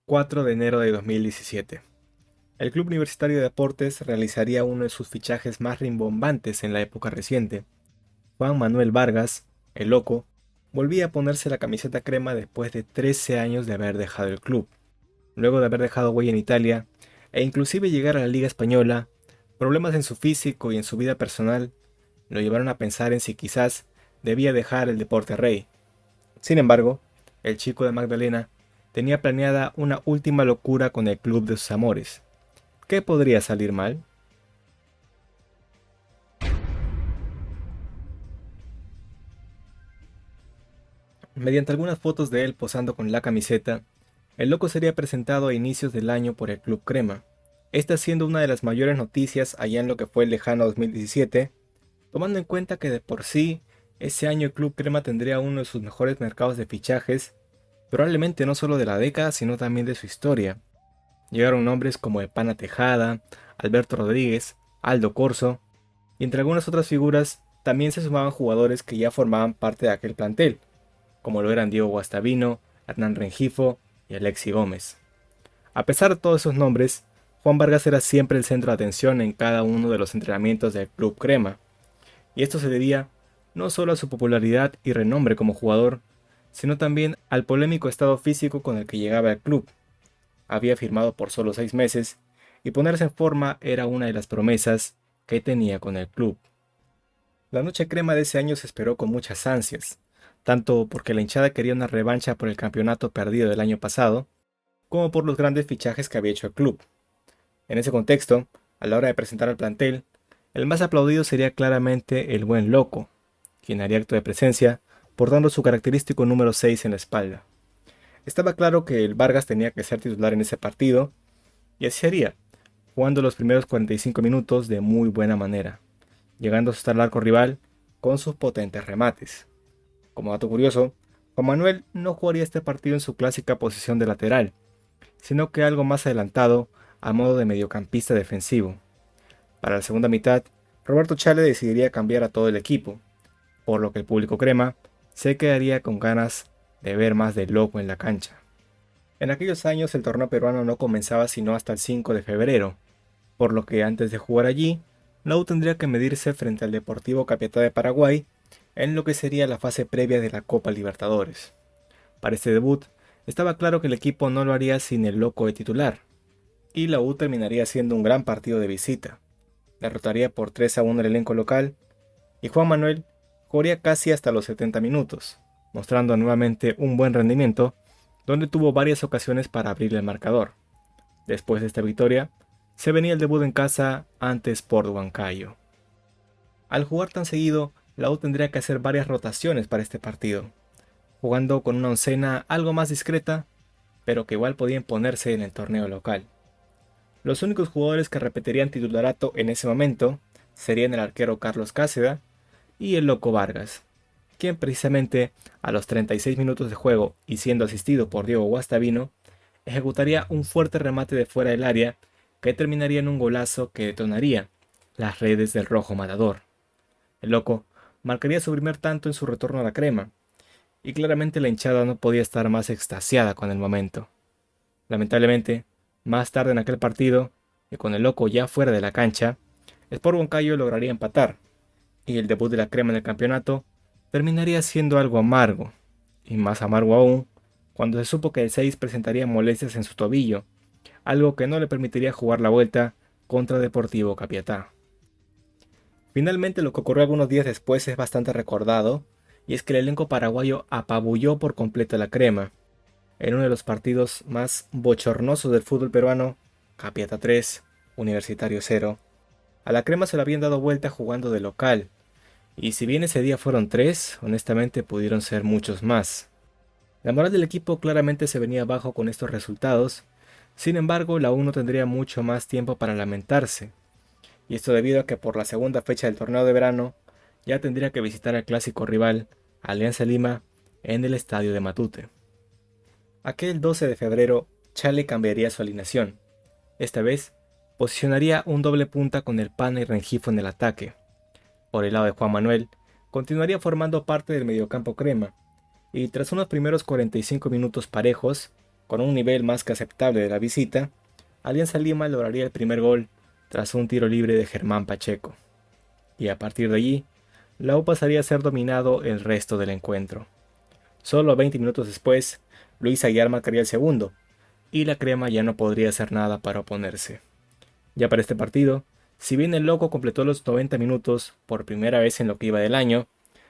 4 de enero de 2017. El Club Universitario de Deportes realizaría uno de sus fichajes más rimbombantes en la época reciente. Juan Manuel Vargas, el Loco, volvía a ponerse la camiseta crema después de 13 años de haber dejado el club. Luego de haber dejado huella en Italia, e inclusive llegar a la Liga Española, problemas en su físico y en su vida personal lo llevaron a pensar en si quizás debía dejar el deporte rey. Sin embargo, el chico de Magdalena tenía planeada una última locura con el club de sus amores. ¿Qué podría salir mal? Mediante algunas fotos de él posando con la camiseta, el loco sería presentado a inicios del año por el Club Crema, esta siendo una de las mayores noticias allá en lo que fue el lejano 2017, tomando en cuenta que de por sí ese año el Club Crema tendría uno de sus mejores mercados de fichajes, probablemente no solo de la década sino también de su historia. Llegaron nombres como el Pana Tejada, Alberto Rodríguez, Aldo Corso, y entre algunas otras figuras también se sumaban jugadores que ya formaban parte de aquel plantel, como lo eran Diego Guastavino, Hernán Rengifo y Alexi Gómez. A pesar de todos esos nombres, Juan Vargas era siempre el centro de atención en cada uno de los entrenamientos del Club Crema, y esto se debía no solo a su popularidad y renombre como jugador, sino también al polémico estado físico con el que llegaba al club. Había firmado por solo 6 meses, y ponerse en forma era una de las promesas que tenía con el club. La noche crema de ese año se esperó con muchas ansias, tanto porque la hinchada quería una revancha por el campeonato perdido del año pasado, como por los grandes fichajes que había hecho el club. En ese contexto, a la hora de presentar al plantel, el más aplaudido sería claramente el buen Loco, quien haría acto de presencia, portando su característico número 6 en la espalda. Estaba claro que el Vargas tenía que ser titular en ese partido, y así sería, jugando los primeros 45 minutos de muy buena manera, llegando a asustar al arco rival con sus potentes remates. Como dato curioso, Juan Manuel no jugaría este partido en su clásica posición de lateral, sino que algo más adelantado a modo de mediocampista defensivo. Para la segunda mitad, Roberto Chale decidiría cambiar a todo el equipo, por lo que el público crema se quedaría con ganas de ver más de Loco en la cancha. En aquellos años el torneo peruano no comenzaba sino hasta el 5 de febrero, por lo que antes de jugar allí, la U tendría que medirse frente al Deportivo Capiatá de Paraguay en lo que sería la fase previa de la Copa Libertadores. Para este debut, estaba claro que el equipo no lo haría sin el Loco de titular, y la U terminaría siendo un gran partido de visita. Derrotaría por 3-1 el elenco local, y Juan Manuel jugaría casi hasta los 70 minutos, mostrando nuevamente un buen rendimiento, donde tuvo varias ocasiones para abrir el marcador. Después de esta victoria, se venía el debut en casa ante Sport Huancayo. Al jugar tan seguido, la U tendría que hacer varias rotaciones para este partido, jugando con una oncena algo más discreta, pero que igual podía imponerse en el torneo local. Los únicos jugadores que repetirían titularato en ese momento serían el arquero Carlos Cáceda y el Loco Vargas, quien precisamente a los 36 minutos de juego y siendo asistido por Diego Guastavino, ejecutaría un fuerte remate de fuera del área que terminaría en un golazo que detonaría las redes del rojo matador. El Loco marcaría su primer tanto en su retorno a la crema, y claramente la hinchada no podía estar más extasiada con el momento. Lamentablemente, más tarde en aquel partido, y con el Loco ya fuera de la cancha, Sport Huancayo lograría empatar, y el debut de la crema en el campeonato terminaría siendo algo amargo, y más amargo aún, cuando se supo que el 6 presentaría molestias en su tobillo, algo que no le permitiría jugar la vuelta contra Deportivo Capiatá. Finalmente, lo que ocurrió algunos días después es bastante recordado, y es que el elenco paraguayo apabulló por completo a la crema. En uno de los partidos más bochornosos del fútbol peruano, Capiatá 3, Universitario 0, a la crema se la habían dado vuelta jugando de local, y si bien ese día fueron 3, honestamente pudieron ser muchos más. La moral del equipo claramente se venía abajo con estos resultados, sin embargo la U no tendría mucho más tiempo para lamentarse, y esto debido a que por la segunda fecha del torneo de verano ya tendría que visitar al clásico rival, Alianza Lima, en el estadio de Matute. Aquel 12 de febrero, Chale cambiaría su alineación. Esta vez, posicionaría un doble punta con el Pana y Rengifo en el ataque. Por el lado de Juan Manuel, continuaría formando parte del mediocampo crema, y tras unos primeros 45 minutos parejos, con un nivel más que aceptable de la visita, Alianza Lima lograría el primer gol tras un tiro libre de Germán Pacheco, y a partir de allí, la U pasaría a ser dominado el resto del encuentro. Solo 20 minutos después, Luis Aguiar marcaría el segundo, y la crema ya no podría hacer nada para oponerse. Ya para este partido, si bien el Loco completó los 90 minutos por primera vez en lo que iba del año,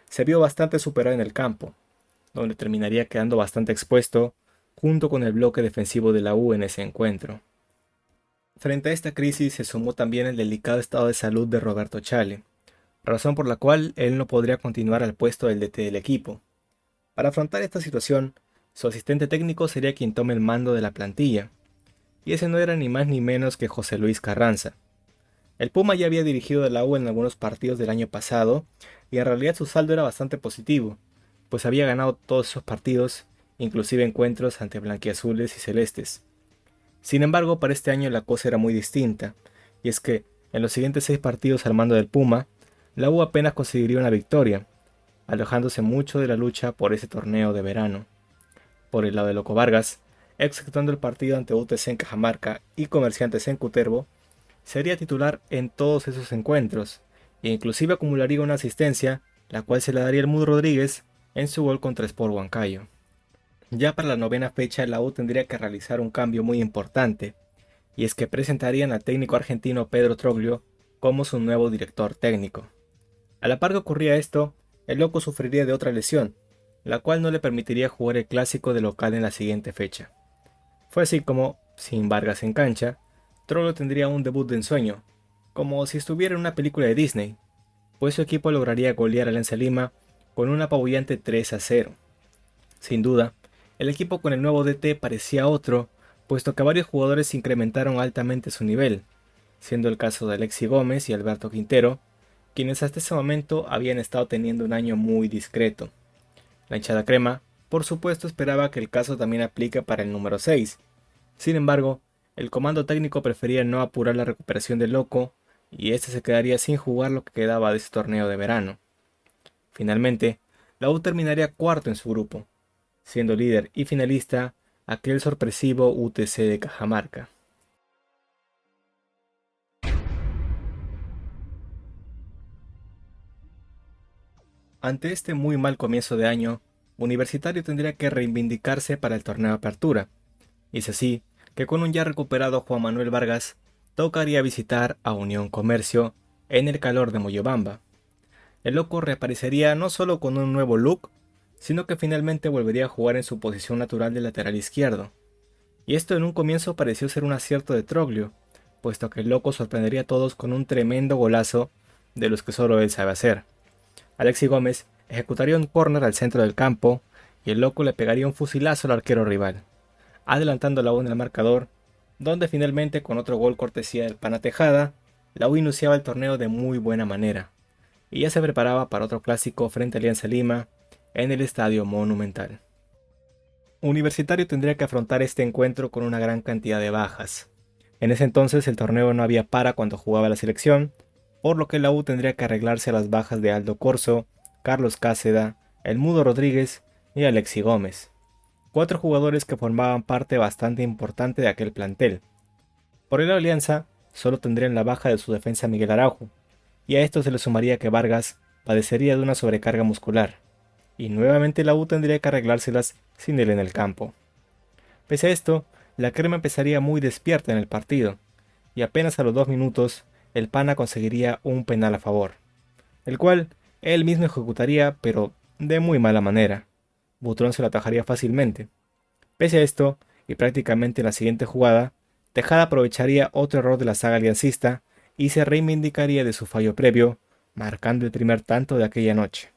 se vio bastante superado en el campo, donde terminaría quedando bastante expuesto junto con el bloque defensivo de la U en ese encuentro. Frente a esta crisis se sumó también el delicado estado de salud de Roberto Chale, razón por la cual él no podría continuar al puesto del DT del equipo. Para afrontar esta situación, su asistente técnico sería quien tome el mando de la plantilla, y ese no era ni más ni menos que José Luis Carranza. El Puma ya había dirigido a la U en algunos partidos del año pasado, y en realidad su saldo era bastante positivo, pues había ganado todos esos partidos, inclusive encuentros ante blanquiazules y celestes. Sin embargo, para este año la cosa era muy distinta, y es que, en los siguientes 6 partidos al mando del Puma, la U apenas conseguiría una victoria, alejándose mucho de la lucha por ese torneo de verano. Por el lado de Loco Vargas, exceptuando el partido ante UTC en Cajamarca y Comerciantes en Cutervo, sería titular en todos esos encuentros, e inclusive acumularía una asistencia, la cual se la daría el Mudo Rodríguez en su gol contra Sport Huancayo. Ya para la novena fecha la U tendría que realizar un cambio muy importante, y es que presentarían al técnico argentino Pedro Troglio como su nuevo director técnico. A la par que ocurría esto, el Loco sufriría de otra lesión, la cual no le permitiría jugar el clásico de local en la siguiente fecha. Fue así como, sin Vargas en cancha, Troglio tendría un debut de ensueño, como si estuviera en una película de Disney, pues su equipo lograría golear a Alianza Lima con un apabullante 3-0. Sin duda, el equipo con el nuevo DT parecía otro, puesto que varios jugadores incrementaron altamente su nivel, siendo el caso de Alexi Gómez y Alberto Quintero, quienes hasta ese momento habían estado teniendo un año muy discreto. La hinchada crema, por supuesto, esperaba que el caso también aplique para el número 6. Sin embargo, el comando técnico prefería no apurar la recuperación del Loco, y este se quedaría sin jugar lo que quedaba de ese torneo de verano. Finalmente, la U terminaría cuarto en su grupo, siendo líder y finalista aquel sorpresivo UTC de Cajamarca. Ante este muy mal comienzo de año, Universitario tendría que reivindicarse para el torneo Apertura, y es así que con un ya recuperado Juan Manuel Vargas, tocaría visitar a Unión Comercio en el calor de Moyobamba. El Loco reaparecería no solo con un nuevo look, sino que finalmente volvería a jugar en su posición natural de lateral izquierdo. Y esto en un comienzo pareció ser un acierto de Troglio, puesto que el Loco sorprendería a todos con un tremendo golazo de los que solo él sabe hacer. Alexi Gómez ejecutaría un córner al centro del campo y el Loco le pegaría un fusilazo al arquero rival, adelantando la U en el marcador, donde finalmente con otro gol cortesía del Pana Tejada, la U iniciaba el torneo de muy buena manera, y ya se preparaba para otro clásico frente a Alianza Lima en el Estadio Monumental. Universitario tendría que afrontar este encuentro con una gran cantidad de bajas. En ese entonces el torneo no había para cuando jugaba la selección, por lo que la U tendría que arreglarse a las bajas de Aldo Corso, Carlos Cáceda, El Mudo Rodríguez y Alexi Gómez, 4 jugadores que formaban parte bastante importante de aquel plantel. Por el Alianza, solo tendrían la baja de su defensa Miguel Araujo, y a esto se le sumaría que Vargas padecería de una sobrecarga muscular, y nuevamente la U tendría que arreglárselas sin él en el campo. Pese a esto, la crema empezaría muy despierta en el partido, y apenas a los 2 minutos, el Pana conseguiría un penal a favor, el cual él mismo ejecutaría, pero de muy mala manera. Butrón se lo atajaría fácilmente. Pese a esto, y prácticamente en la siguiente jugada, Tejada aprovecharía otro error de la saga aliancista y se reivindicaría de su fallo previo, marcando el primer tanto de aquella noche.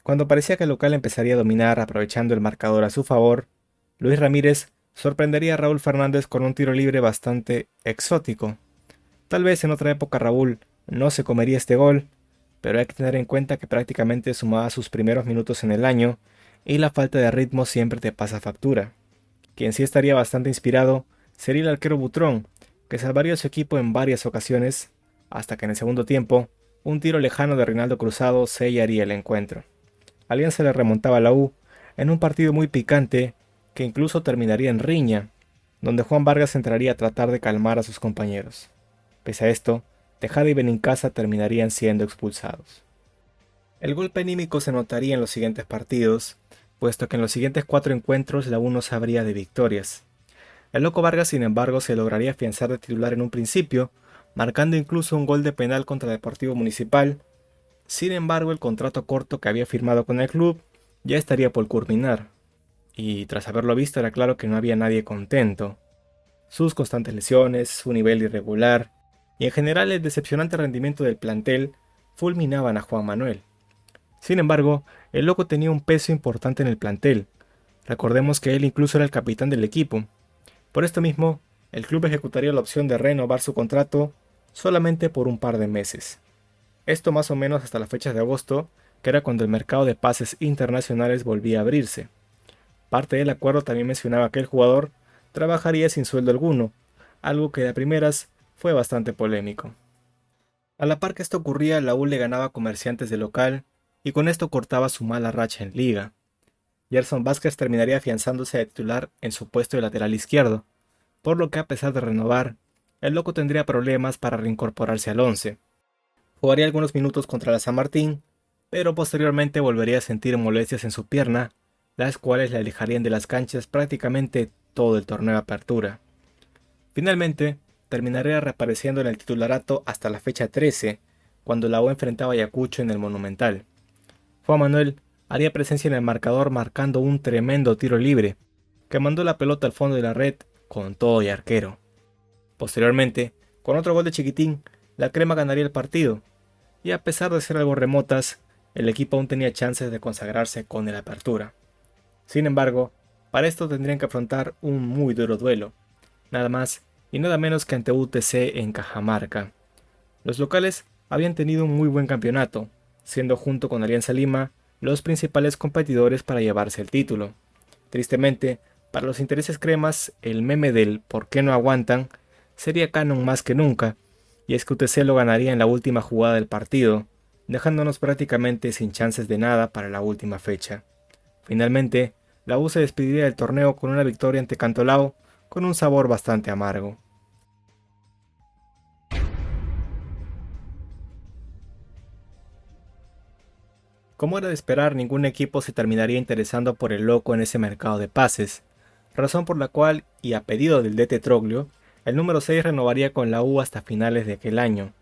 Cuando parecía que el local empezaría a dominar aprovechando el marcador a su favor, Luis Ramírez sorprendería a Raúl Fernández con un tiro libre bastante exótico. Tal vez en otra época Raúl no se comería este gol, pero hay que tener en cuenta que prácticamente sumaba sus primeros minutos en el año y la falta de ritmo siempre te pasa factura. Quien sí estaría bastante inspirado sería el arquero Butrón, que salvaría a su equipo en varias ocasiones, hasta que en el segundo tiempo, un tiro lejano de Reinaldo Cruzado sellaría el encuentro. Alianza le remontaba a la U en un partido muy picante que incluso terminaría en riña, donde Juan Vargas entraría a tratar de calmar a sus compañeros. Pese a esto, Tejada y Benincasa terminarían siendo expulsados. El golpe anímico se notaría en los siguientes partidos, puesto que en los siguientes 4 encuentros la U no sabría de victorias. El Loco Vargas, sin embargo, se lograría afianzar de titular en un principio, marcando incluso un gol de penal contra Deportivo Municipal. Sin embargo, el contrato corto que había firmado con el club ya estaría por culminar, y tras haberlo visto era claro que no había nadie contento. Sus constantes lesiones, su nivel irregular y en general el decepcionante rendimiento del plantel fulminaban a Juan Manuel. Sin embargo, el Loco tenía un peso importante en el plantel. Recordemos que él incluso era el capitán del equipo. Por esto mismo, el club ejecutaría la opción de renovar su contrato solamente por un par de meses. Esto más o menos hasta la fecha de agosto, que era cuando el mercado de pases internacionales volvía a abrirse. Parte del acuerdo también mencionaba que el jugador trabajaría sin sueldo alguno, algo que de primeras fue bastante polémico. A la par que esto ocurría, la U le ganaba a Comerciantes de local y con esto cortaba su mala racha en liga. Gerson Vázquez terminaría afianzándose de titular en su puesto de lateral izquierdo, por lo que a pesar de renovar, el Loco tendría problemas para reincorporarse al once. Jugaría algunos minutos contra la San Martín, pero posteriormente volvería a sentir molestias en su pierna, las cuales le alejarían de las canchas prácticamente todo el torneo de apertura. Finalmente, terminaría reapareciendo en el titularato hasta la fecha 13, cuando la U enfrentaba a Ayacucho en el Monumental. Juan Manuel haría presencia en el marcador marcando un tremendo tiro libre, que mandó la pelota al fondo de la red con todo y arquero. Posteriormente, con otro gol de Chiquitín, la Crema ganaría el partido, y a pesar de ser algo remotas, el equipo aún tenía chances de consagrarse con el Apertura. Sin embargo, para esto tendrían que afrontar un muy duro duelo, nada más y nada menos que ante UTC en Cajamarca. Los locales habían tenido un muy buen campeonato, siendo junto con Alianza Lima los principales competidores para llevarse el título. Tristemente, para los intereses cremas, el meme del ¿por qué no aguantan? Sería canon más que nunca, y es que UTC lo ganaría en la última jugada del partido, dejándonos prácticamente sin chances de nada para la última fecha. Finalmente, la U se despediría del torneo con una victoria ante Cantolao con un sabor bastante amargo. Como era de esperar, ningún equipo se terminaría interesando por el Loco en ese mercado de pases, razón por la cual, y a pedido del DT Troglio, el número 6 renovaría con la U hasta finales de aquel año.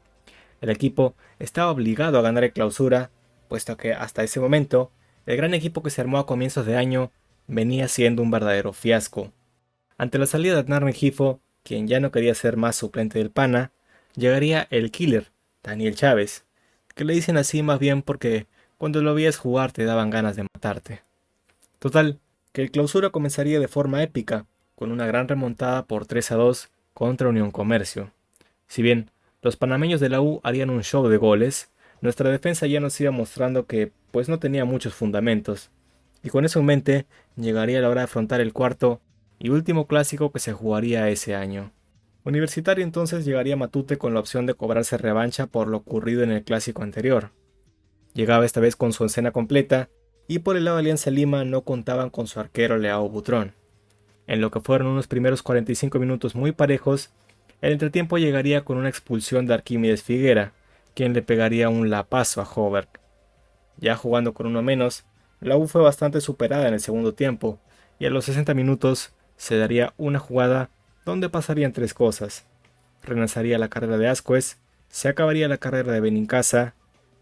El equipo estaba obligado a ganar el Clausura, puesto que hasta ese momento, el gran equipo que se armó a comienzos de año venía siendo un verdadero fiasco. Ante la salida de Adnan Rengifo, quien ya no quería ser más suplente del Pana, llegaría el killer, Daniel Chávez, que le dicen así más bien porque cuando lo veías jugar te daban ganas de matarte. Total, que el Clausura comenzaría de forma épica, con una gran remontada por 3-2 contra Unión Comercio. Si bien los panameños de la U harían un show de goles, nuestra defensa ya nos iba mostrando que pues no tenía muchos fundamentos, y con eso en mente llegaría la hora de afrontar el cuarto y último clásico que se jugaría ese año. Universitario entonces llegaría a Matute con la opción de cobrarse revancha por lo ocurrido en el clásico anterior. Llegaba esta vez con su escena completa, y por el lado de Alianza Lima no contaban con su arquero Leao Butrón. En lo que fueron unos primeros 45 minutos muy parejos, el entretiempo llegaría con una expulsión de Arquímedes Figuera, quien le pegaría un lapazo a Hoberg. Ya jugando con uno menos, la U fue bastante superada en el segundo tiempo, y a los 60 minutos se daría una jugada donde pasarían tres cosas. Renacería la carrera de Ascuez, se acabaría la carrera de Benincasa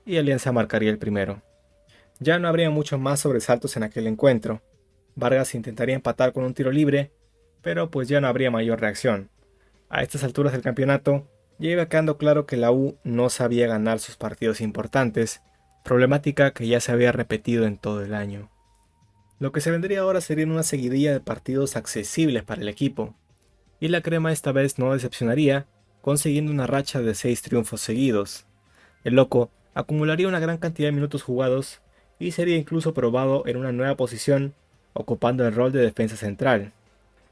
y Alianza marcaría el primero. Ya no habría muchos más sobresaltos en aquel encuentro. Vargas intentaría empatar con un tiro libre, pero pues ya no habría mayor reacción. A estas alturas del campeonato, ya iba quedando claro que la U no sabía ganar sus partidos importantes, problemática que ya se había repetido en todo el año. Lo que se vendría ahora sería una seguidilla de partidos accesibles para el equipo, y la Crema esta vez no decepcionaría, consiguiendo una racha de 6 triunfos seguidos. El Loco acumularía una gran cantidad de minutos jugados y sería incluso probado en una nueva posición, ocupando el rol de defensa central.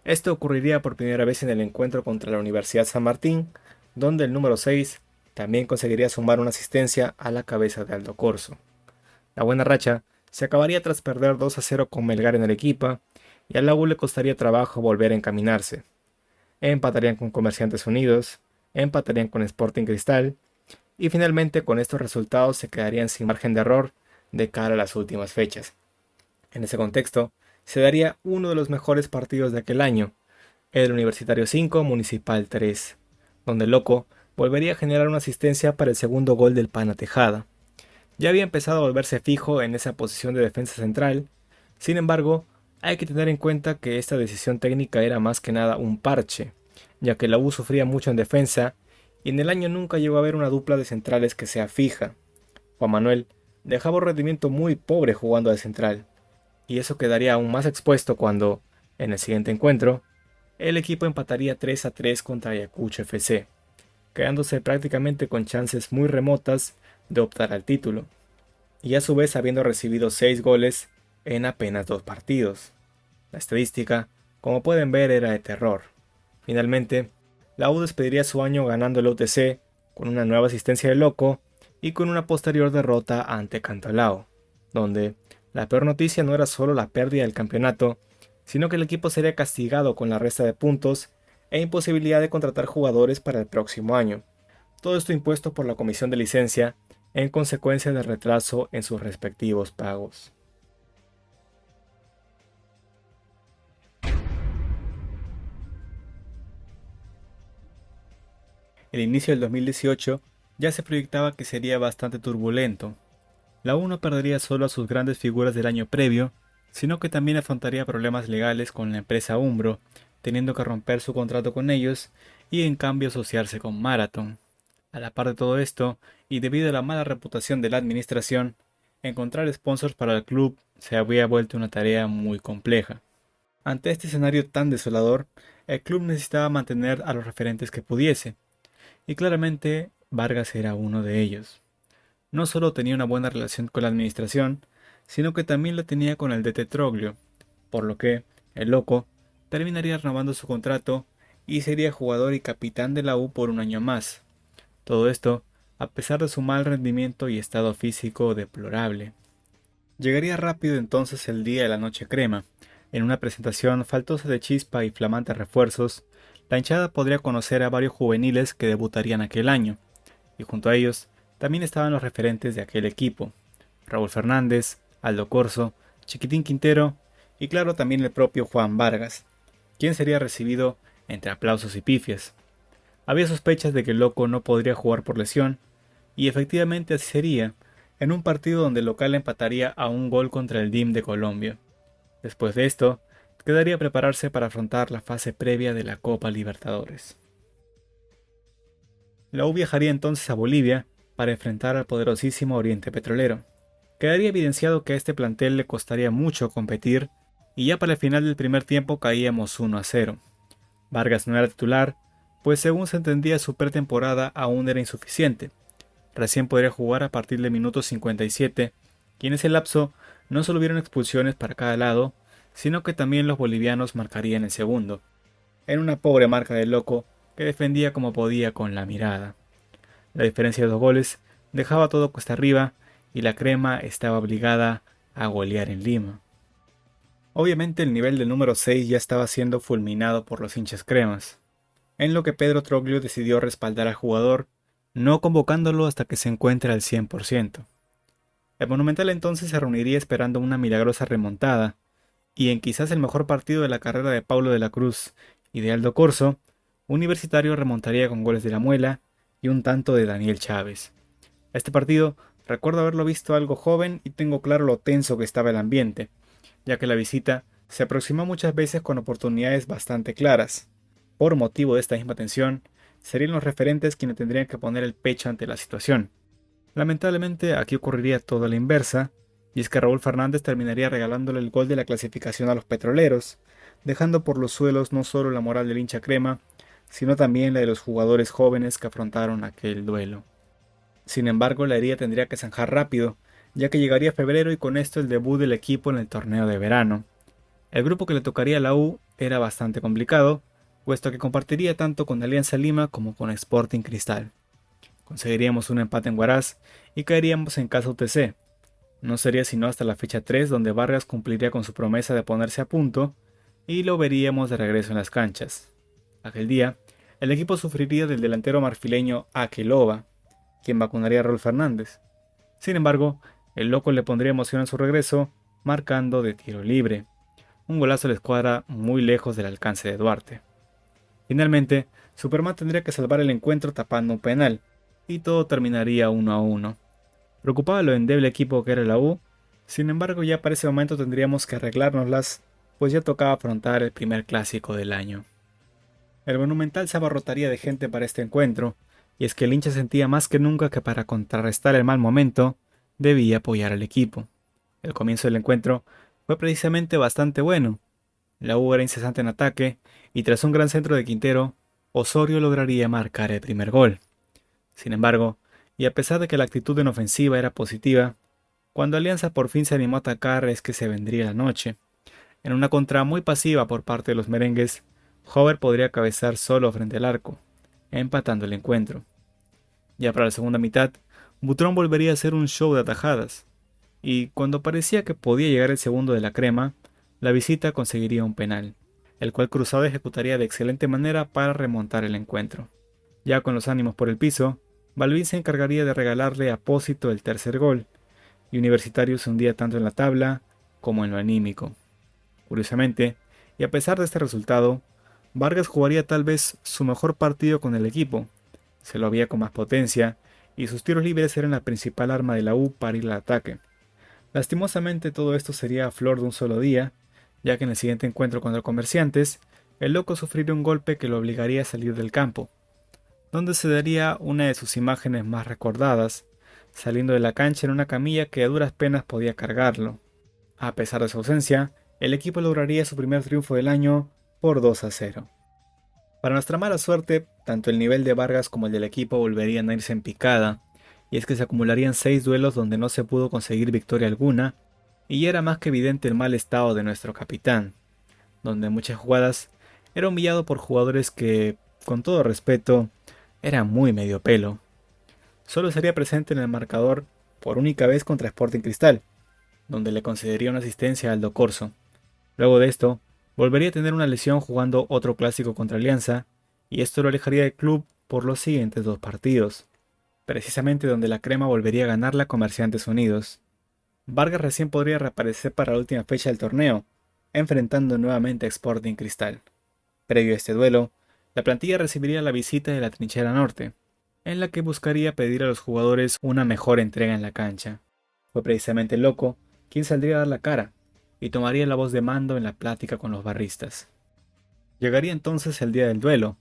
Esto ocurriría por primera vez en el encuentro contra la Universidad San Martín, donde el número 6 también conseguiría sumar una asistencia a la cabeza de Aldo Corzo. La buena racha se acabaría tras perder 2-0 con Melgar en Arequipa y a la U le costaría trabajo volver a encaminarse. Empatarían con Comerciantes Unidos, empatarían con Sporting Cristal, y finalmente con estos resultados se quedarían sin margen de error de cara a las últimas fechas. En ese contexto, se daría uno de los mejores partidos de aquel año, el Universitario 5, Municipal 3, donde el Loco volvería a generar una asistencia para el segundo gol del Pana Tejada. Ya había empezado a volverse fijo en esa posición de defensa central, sin embargo, hay que tener en cuenta que esta decisión técnica era más que nada un parche, ya que la U sufría mucho en defensa y en el año nunca llegó a haber una dupla de centrales que sea fija. Juan Manuel dejaba un rendimiento muy pobre jugando de central, y eso quedaría aún más expuesto cuando, en el siguiente encuentro, el equipo empataría 3-3 contra Ayacucho FC, quedándose prácticamente con chances muy remotas de optar al título, y a su vez habiendo recibido 6 goles en apenas 2 partidos. La estadística, como pueden ver, era de terror. Finalmente, la U despediría su año ganando el UTC con una nueva asistencia de Loco y con una posterior derrota ante Cantolao, donde la peor noticia no era solo la pérdida del campeonato, sino que el equipo sería castigado con la resta de puntos e imposibilidad de contratar jugadores para el próximo año. Todo esto impuesto por la comisión de licencia en consecuencia del retraso en sus respectivos pagos. El inicio del 2018 ya se proyectaba que sería bastante turbulento. La U no perdería solo a sus grandes figuras del año previo, sino que también afrontaría problemas legales con la empresa Umbro, teniendo que romper su contrato con ellos y en cambio asociarse con Marathon. A la par de todo esto, y debido a la mala reputación de la administración, encontrar sponsors para el club se había vuelto una tarea muy compleja. Ante este escenario tan desolador, el club necesitaba mantener a los referentes que pudiese, y claramente Vargas era uno de ellos. No solo tenía una buena relación con la administración, sino que también la tenía con el DT Troglio, por lo que el Loco terminaría renovando su contrato y sería jugador y capitán de la U por un año más. Todo esto a pesar de su mal rendimiento y estado físico deplorable. Llegaría rápido entonces el día de la noche crema. En una presentación faltosa de chispa y flamantes refuerzos, la hinchada podría conocer a varios juveniles que debutarían aquel año, y junto a ellos también estaban los referentes de aquel equipo: Raúl Fernández, Aldo Corzo, Chiquitín Quintero y claro también el propio Juan Vargas, quien sería recibido entre aplausos y pifias. Había sospechas de que el Loco no podría jugar por lesión, y efectivamente así sería, en un partido donde el local empataría a un gol contra el DIM de Colombia. Después de esto, quedaría prepararse para afrontar la fase previa de la Copa Libertadores. La U viajaría entonces a Bolivia para enfrentar al poderosísimo Oriente Petrolero. Quedaría evidenciado que a este plantel le costaría mucho competir, y ya para el final del primer tiempo caíamos 1-0. Vargas no era titular, pues según se entendía su pretemporada aún era insuficiente. Recién podría jugar a partir del minuto 57, y en ese lapso no solo hubieron expulsiones para cada lado, sino que también los bolivianos marcarían el segundo, en una pobre marca del Loco que defendía como podía con la mirada. La diferencia de 2 goles dejaba todo cuesta arriba y la crema estaba obligada a golear en Lima. Obviamente el nivel del número 6 ya estaba siendo fulminado por los hinchas cremas, en lo que Pedro Troglio decidió respaldar al jugador, no convocándolo hasta que se encuentre al 100%. El Monumental entonces se reuniría esperando una milagrosa remontada, y en quizás el mejor partido de la carrera de Paulo de la Cruz y de Aldo Corzo, Universitario remontaría con goles de La Muela y un tanto de Daniel Chávez. Este partido recuerdo haberlo visto algo joven y tengo claro lo tenso que estaba el ambiente, ya que la visita se aproximó muchas veces con oportunidades bastante claras. Por motivo de esta misma tensión, serían los referentes quienes tendrían que poner el pecho ante la situación. Lamentablemente aquí ocurriría todo a la inversa, y es que Raúl Fernández terminaría regalándole el gol de la clasificación a los petroleros, dejando por los suelos no solo la moral del hincha crema, sino también la de los jugadores jóvenes que afrontaron aquel duelo. Sin embargo, la herida tendría que zanjar rápido, ya que llegaría febrero y con esto el debut del equipo en el torneo de verano. El grupo que le tocaría a la U era bastante complicado, puesto que compartiría tanto con Alianza Lima como con Sporting Cristal. Conseguiríamos un empate en Huaraz y caeríamos en casa UTC. No sería sino hasta la fecha 3 donde Vargas cumpliría con su promesa de ponerse a punto, y lo veríamos de regreso en las canchas. Aquel día, el equipo sufriría del delantero marfileño Akeloba, quien vacunaría a Raúl Fernández. Sin embargo, el loco le pondría emoción a su regreso, marcando de tiro libre, un golazo a la escuadra muy lejos del alcance de Duarte. Finalmente, Superman tendría que salvar el encuentro tapando un penal, y todo terminaría 1-1. Preocupaba lo endeble equipo que era la U, sin embargo ya para ese momento tendríamos que arreglárnoslas, pues ya tocaba afrontar el primer clásico del año. El Monumental se abarrotaría de gente para este encuentro, y es que el hincha sentía más que nunca que para contrarrestar el mal momento, debía apoyar al equipo. El comienzo del encuentro fue precisamente bastante bueno. La U era incesante en ataque, y tras un gran centro de Quintero, Osorio lograría marcar el primer gol. Sin embargo, y a pesar de que la actitud en ofensiva era positiva, cuando Alianza por fin se animó a atacar es que se vendría la noche. En una contra muy pasiva por parte de los merengues, Hover podría cabezar solo frente al arco, empatando el encuentro. Ya para la segunda mitad, Butrón volvería a hacer un show de atajadas, y cuando parecía que podía llegar el segundo de la crema, la visita conseguiría un penal, el cual Cruzado ejecutaría de excelente manera para remontar el encuentro. Ya con los ánimos por el piso, Balvin se encargaría de regalarle a Pósito el tercer gol, y Universitario se hundía tanto en la tabla como en lo anímico. Curiosamente, y a pesar de este resultado, Vargas jugaría tal vez su mejor partido con el equipo. Se lo veía con más potencia, y sus tiros libres eran la principal arma de la U para ir al ataque. Lastimosamente todo esto sería a flor de un solo día, ya que en el siguiente encuentro contra Comerciantes, el loco sufriría un golpe que lo obligaría a salir del campo, donde se daría una de sus imágenes más recordadas, saliendo de la cancha en una camilla que a duras penas podía cargarlo. A pesar de su ausencia, el equipo lograría su primer triunfo del año por 2-0. Para nuestra mala suerte, tanto el nivel de Vargas como el del equipo volverían a irse en picada, y es que se acumularían 6 duelos donde no se pudo conseguir victoria alguna, y ya era más que evidente el mal estado de nuestro capitán, donde en muchas jugadas era humillado por jugadores que, con todo respeto, eran muy medio pelo. Solo sería presente en el marcador por única vez contra Sporting Cristal, donde le concedería una asistencia a Aldo Corso. Luego de esto, volvería a tener una lesión jugando otro clásico contra Alianza, y esto lo alejaría del club por los siguientes 2 partidos, precisamente donde la crema volvería a ganar la Comerciantes Unidos. Vargas recién podría reaparecer para la última fecha del torneo, enfrentando nuevamente a Sporting Cristal. Previo a este duelo, la plantilla recibiría la visita de la Trinchera Norte, en la que buscaría pedir a los jugadores una mejor entrega en la cancha. Fue precisamente el Loco quien saldría a dar la cara, y tomaría la voz de mando en la plática con los barristas. Llegaría entonces el día del duelo,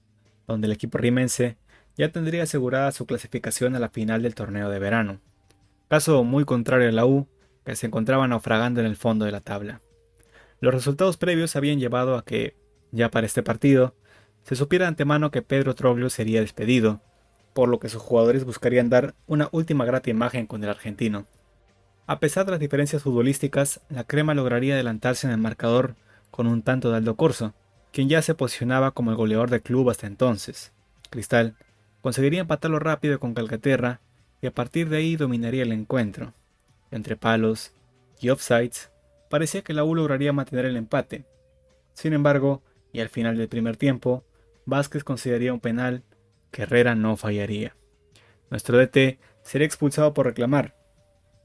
donde el equipo rimense ya tendría asegurada su clasificación a la final del torneo de verano, caso muy contrario a la U, que se encontraba naufragando en el fondo de la tabla. Los resultados previos habían llevado a que, ya para este partido, se supiera de antemano que Pedro Troglio sería despedido, por lo que sus jugadores buscarían dar una última grata imagen con el argentino. A pesar de las diferencias futbolísticas, la crema lograría adelantarse en el marcador con un tanto de Aldo Corso, quien ya se posicionaba como el goleador del club hasta entonces. Cristal conseguiría empatarlo rápido con Calcaterra y a partir de ahí dominaría el encuentro. Entre palos y offsides, parecía que la U lograría mantener el empate. Sin embargo, y al final del primer tiempo, Vázquez consideraría un penal que Herrera no fallaría. Nuestro DT sería expulsado por reclamar,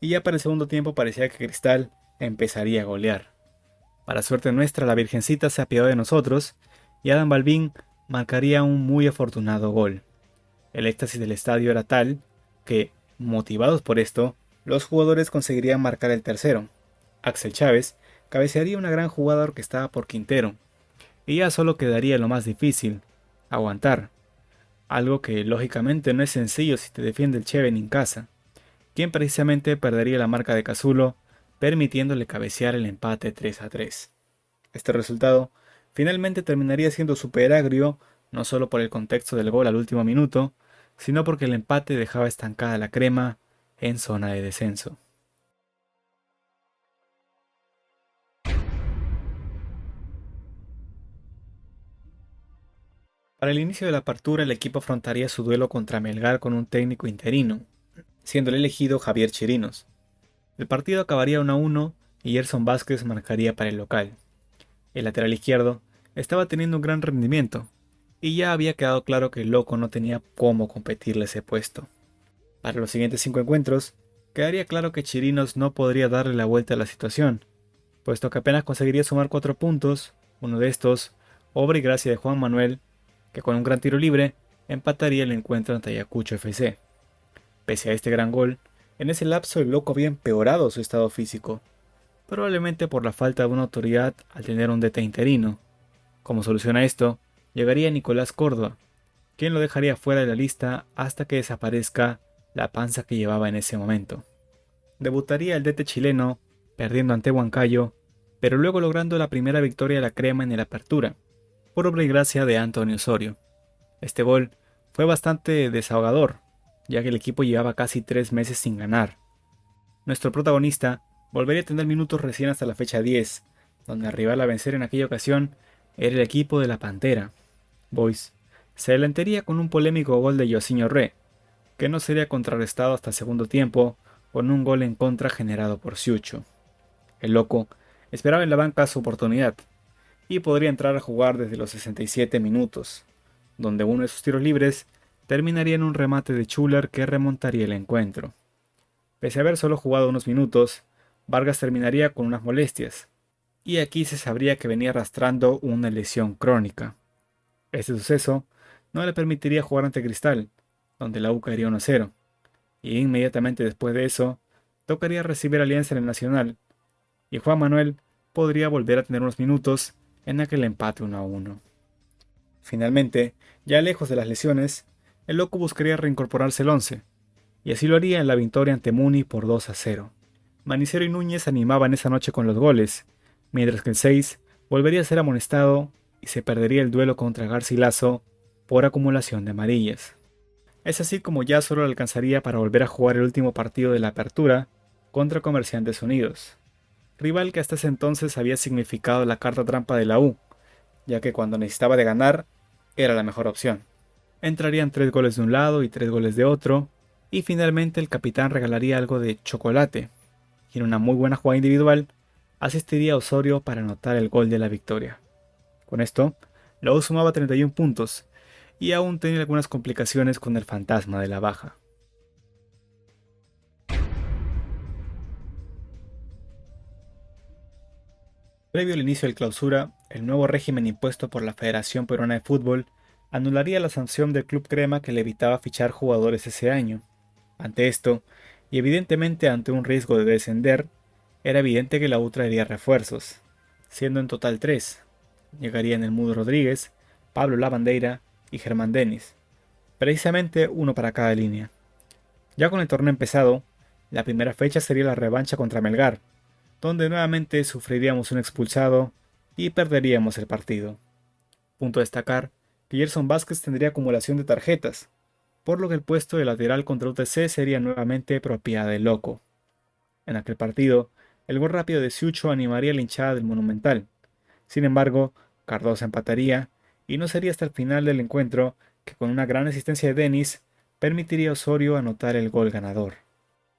y ya para el segundo tiempo parecía que Cristal empezaría a golear. Para suerte nuestra, la Virgencita se apiadó de nosotros, y Adam Balbín marcaría un muy afortunado gol. El éxtasis del estadio era tal que, motivados por esto, los jugadores conseguirían marcar el tercero. Axel Chávez cabecearía una gran jugada orquestada por Quintero, y ya solo quedaría lo más difícil, aguantar, algo que lógicamente no es sencillo si te defiende el Cheven en casa, quien precisamente perdería la marca de Cazulo, permitiéndole cabecear el empate 3-3. Este resultado finalmente terminaría siendo super agrio, no solo por el contexto del gol al último minuto, sino porque el empate dejaba estancada la crema en zona de descenso. Para el inicio de la apertura, el equipo afrontaría su duelo contra Melgar con un técnico interino, siendo el elegido Javier Chirinos. El partido acabaría 1-1 y Gerson Vázquez marcaría para el local. El lateral izquierdo estaba teniendo un gran rendimiento, y ya había quedado claro que el loco no tenía cómo competirle ese puesto. Para los siguientes 5 encuentros, quedaría claro que Chirinos no podría darle la vuelta a la situación, puesto que apenas conseguiría sumar 4 puntos, uno de estos, obra y gracia de Juan Manuel, que con un gran tiro libre empataría el encuentro ante Ayacucho FC. Pese a este gran gol, en ese lapso el loco había empeorado su estado físico, probablemente por la falta de una autoridad al tener un DT interino. Como solución a esto, llegaría Nicolás Córdoba, quien lo dejaría fuera de la lista hasta que desaparezca la panza que llevaba en ese momento. Debutaría el DT chileno, perdiendo ante Huancayo, pero luego logrando la primera victoria de la crema en el Apertura, por obra y gracia de Antonio Osorio. Este gol fue bastante desahogador, ya que el equipo llevaba casi 3 meses sin ganar. Nuestro protagonista volvería a tener minutos recién hasta la fecha 10, donde el rival a vencer en aquella ocasión era el equipo de la Pantera. Boys se adelantaría con un polémico gol de Yosinho Re, que no sería contrarrestado hasta el segundo tiempo con un gol en contra generado por Siucho. El loco esperaba en la banca su oportunidad y podría entrar a jugar desde los 67 minutos, donde uno de sus tiros libres terminaría en un remate de Schuller que remontaría el encuentro. Pese a haber solo jugado unos minutos, Vargas terminaría con unas molestias, y aquí se sabría que venía arrastrando una lesión crónica. Este suceso no le permitiría jugar ante Cristal, donde la U caería 1-0, y inmediatamente después de eso, tocaría recibir Alianza en el Nacional, y Juan Manuel podría volver a tener unos minutos en aquel empate 1-1. Finalmente, ya lejos de las lesiones, el loco buscaría reincorporarse al 11, y así lo haría en la victoria ante Muni por 2-0. Manicero y Núñez animaban esa noche con los goles, mientras que el 6 volvería a ser amonestado y se perdería el duelo contra Garcilaso por acumulación de amarillas. Es así como ya solo le alcanzaría para volver a jugar el último partido de la Apertura contra Comerciantes Unidos, rival que hasta ese entonces había significado la carta trampa de la U, ya que cuando necesitaba de ganar era la mejor opción. Entrarían 3 goles de un lado y 3 goles de otro, y finalmente el capitán regalaría algo de chocolate, y en una muy buena jugada individual asistiría a Osorio para anotar el gol de la victoria. Con esto, la U sumaba 31 puntos, y aún tenía algunas complicaciones con el fantasma de la baja. Previo al inicio del clausura, el nuevo régimen impuesto por la Federación Peruana de Fútbol anularía la sanción del Club Crema que le evitaba fichar jugadores ese año. Ante esto, y evidentemente ante un riesgo de descender, era evidente que la U traería refuerzos, siendo en total 3. Llegarían el Mudo Rodríguez, Pablo Lavandeira y Germán Denis, precisamente uno para cada línea. Ya con el torneo empezado, la primera fecha sería la revancha contra Melgar, donde nuevamente sufriríamos un expulsado y perderíamos el partido. Punto a destacar que Gerson Vázquez tendría acumulación de tarjetas, por lo que el puesto de lateral contra UTC sería nuevamente propiedad del loco. En aquel partido, el gol rápido de Siucho animaría la hinchada del Monumental. Sin embargo, Cardoso empataría y no sería hasta el final del encuentro que con una gran asistencia de Denis permitiría a Osorio anotar el gol ganador.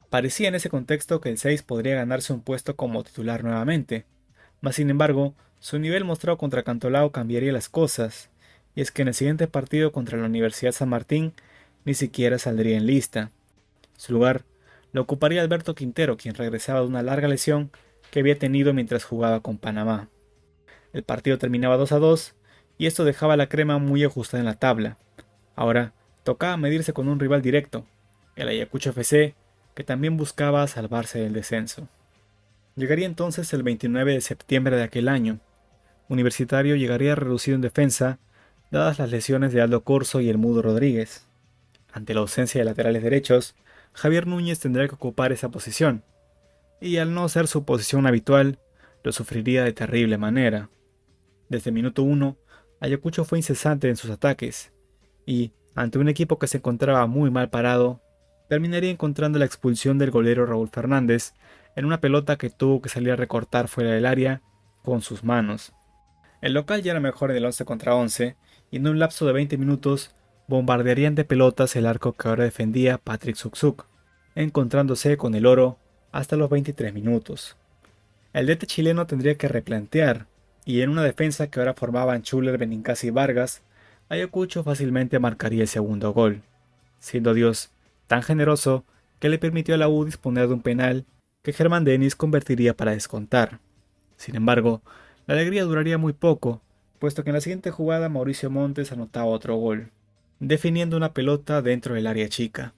Parecía en ese contexto que el 6 podría ganarse un puesto como titular nuevamente, mas sin embargo, su nivel mostrado contra Cantolao cambiaría las cosas, y es que en el siguiente partido contra la Universidad San Martín ni siquiera saldría en lista. Su lugar lo ocuparía Alberto Quintero, quien regresaba de una larga lesión que había tenido mientras jugaba con Panamá. El partido terminaba 2-2 y esto dejaba a la crema muy ajustada en la tabla. Ahora tocaba medirse con un rival directo, el Ayacucho FC, que también buscaba salvarse del descenso. Llegaría entonces el 29 de septiembre de aquel año. Universitario llegaría reducido en defensa, dadas las lesiones de Aldo Corso y el Mudo Rodríguez. Ante la ausencia de laterales derechos, Javier Núñez tendría que ocupar esa posición, y al no ser su posición habitual, lo sufriría de terrible manera. Desde el minuto 1, Ayacucho fue incesante en sus ataques, y, ante un equipo que se encontraba muy mal parado, terminaría encontrando la expulsión del golero Raúl Fernández en una pelota que tuvo que salir a recortar fuera del área con sus manos. El local ya era mejor en el 11 contra 11, y en un lapso de 20 minutos bombardearían de pelotas el arco que ahora defendía Patrick Suksuk, encontrándose con el oro hasta los 23 minutos. El DT chileno tendría que replantear y en una defensa que ahora formaban Schuller, Benincasa y Vargas, Ayacucho fácilmente marcaría el segundo gol, siendo Dios tan generoso que le permitió a la U disponer de un penal que Germán Denis convertiría para descontar. Sin embargo, la alegría duraría muy poco, puesto que en la siguiente jugada Mauricio Montes anotaba otro gol, definiendo una pelota dentro del área chica.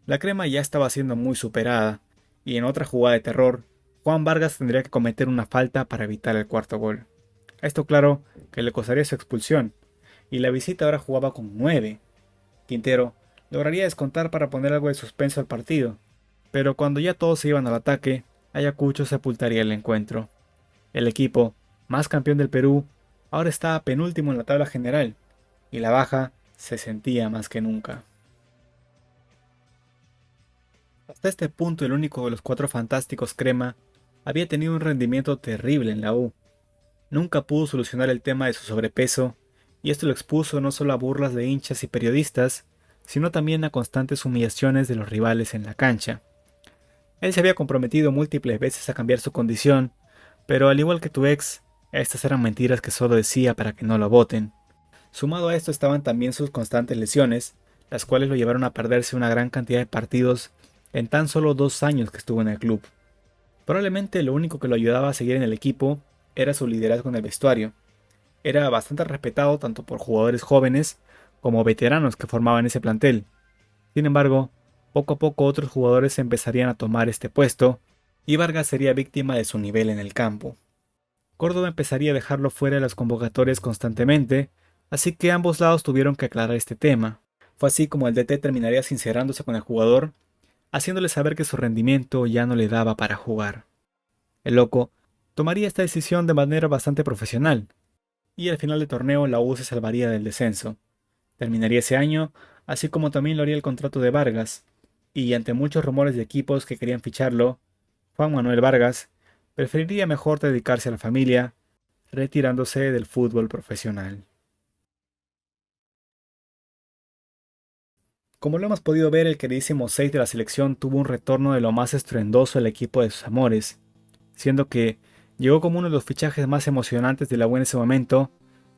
La crema ya estaba siendo muy superada, y en otra jugada de terror, Juan Vargas tendría que cometer una falta para evitar el cuarto gol. Esto claro que le costaría su expulsión, y la visita ahora jugaba con 9. Quintero lograría descontar para poner algo de suspenso al partido, pero cuando ya todos se iban al ataque, Ayacucho sepultaría el encuentro. El equipo, más campeón del Perú, ahora estaba penúltimo en la tabla general, y la baja se sentía más que nunca. Hasta este punto el único de los cuatro fantásticos crema había tenido un rendimiento terrible en la U. Nunca pudo solucionar el tema de su sobrepeso, y esto lo expuso no solo a burlas de hinchas y periodistas, sino también a constantes humillaciones de los rivales en la cancha. Él se había comprometido múltiples veces a cambiar su condición, pero al igual que tu ex, estas eran mentiras que solo decía para que no lo voten. Sumado a esto estaban también sus constantes lesiones, las cuales lo llevaron a perderse una gran cantidad de partidos en tan solo 2 años que estuvo en el club. Probablemente lo único que lo ayudaba a seguir en el equipo era su liderazgo en el vestuario. Era bastante respetado tanto por jugadores jóvenes como veteranos que formaban ese plantel. Sin embargo, poco a poco otros jugadores empezarían a tomar este puesto y Vargas sería víctima de su nivel en el campo. Córdoba empezaría a dejarlo fuera de las convocatorias constantemente, así que ambos lados tuvieron que aclarar este tema. Fue así como el DT terminaría sincerándose con el jugador, haciéndole saber que su rendimiento ya no le daba para jugar. El loco tomaría esta decisión de manera bastante profesional, y al final del torneo la U se salvaría del descenso. Terminaría ese año, así como también lo haría el contrato de Vargas, y ante muchos rumores de equipos que querían ficharlo, Juan Manuel Vargas preferiría mejor dedicarse a la familia, retirándose del fútbol profesional. Como lo hemos podido ver, el queridísimo 6 de la selección tuvo un retorno de lo más estruendoso al equipo de sus amores, siendo que llegó como uno de los fichajes más emocionantes de la U en ese momento.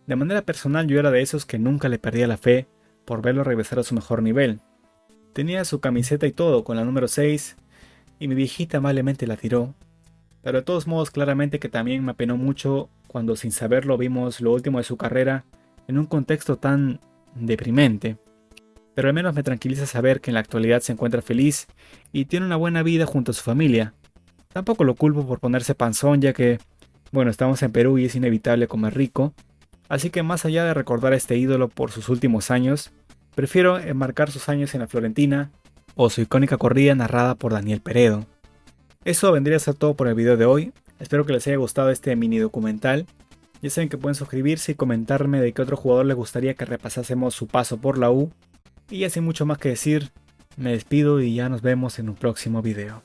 De manera personal yo era de esos que nunca le perdía la fe por verlo regresar a su mejor nivel. Tenía su camiseta y todo con la número 6 y mi viejita amablemente la tiró, pero de todos modos claramente que también me apenó mucho cuando sin saberlo vimos lo último de su carrera en un contexto tan deprimente. Pero al menos me tranquiliza saber que en la actualidad se encuentra feliz y tiene una buena vida junto a su familia. Tampoco lo culpo por ponerse panzón, ya que, bueno, estamos en Perú y es inevitable comer rico, así que más allá de recordar a este ídolo por sus últimos años, prefiero enmarcar sus años en la Florentina o su icónica corrida narrada por Daniel Peredo. Eso vendría a ser todo por el video de hoy, espero que les haya gustado este mini documental. Ya saben que pueden suscribirse y comentarme de qué otro jugador les gustaría que repasásemos su paso por la U. Y ya sin mucho más que decir, me despido y ya nos vemos en un próximo video.